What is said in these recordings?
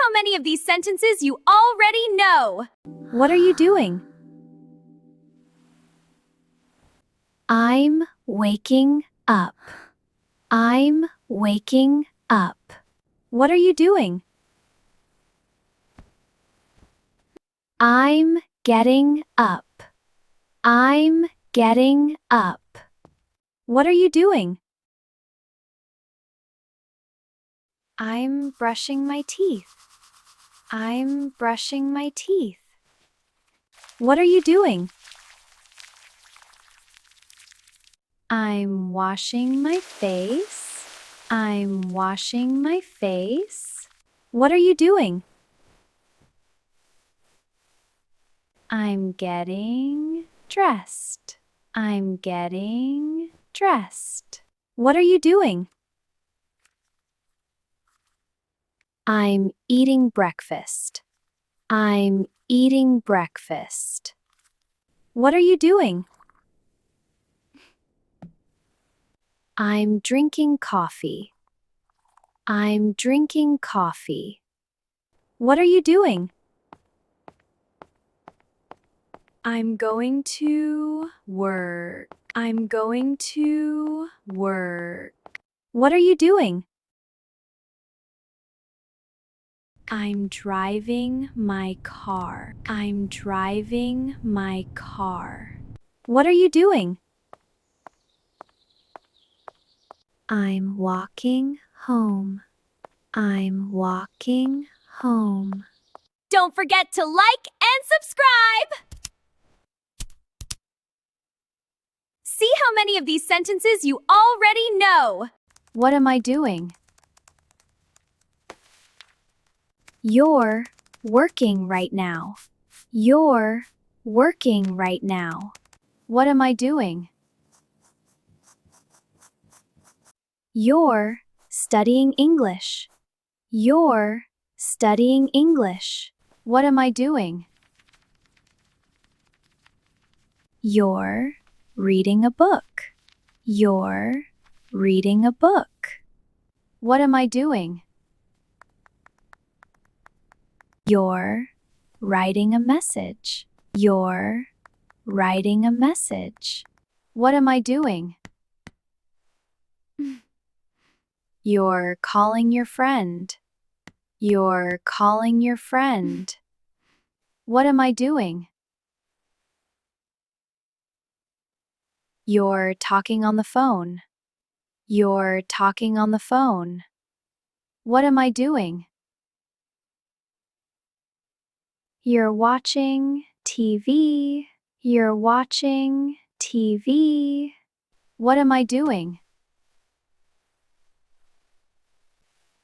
how many of these sentences you already know. What are you doing? I'm waking up. I'm waking up. What are you doing? I'm getting up. I'm getting up. What are you doing? I'm brushing my teeth. I'm brushing my teeth. What are you doing? I'm washing my face. I'm washing my face. What are you doing? I'm getting dressed. I'm getting dressed. What are you doing? I'm eating breakfast. I'm eating breakfast. What are you doing? I'm drinking coffee. I'm drinking coffee. What are you doing? I'm going to work. I'm going to work. What are you doing? I'm driving my car. I'm driving my car. What are you doing? I'm walking home. I'm walking home. Don't forget to like and subscribe. See how many of these sentences you already know. What am I doing? You're working right now. You're working right now. What am I doing? You're studying English. You're studying English. What am I doing? You're reading a book. You're reading a book. What am I doing? You're writing a message. You're writing a message. What am I doing? You're calling your friend. You're calling your friend. What am I doing? You're talking on the phone. You're talking on the phone. What am I doing? You're watching TV. You're watching TV. What am I doing?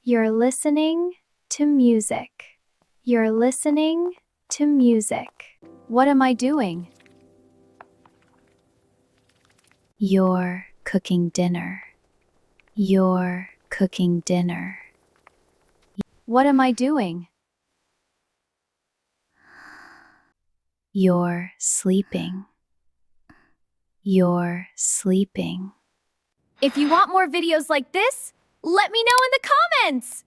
You're listening to music. You're listening to music. What am I doing? You're cooking dinner. You're cooking dinner. What am I doing? You're sleeping. You're sleeping. If you want more videos like this, let me know in the comments.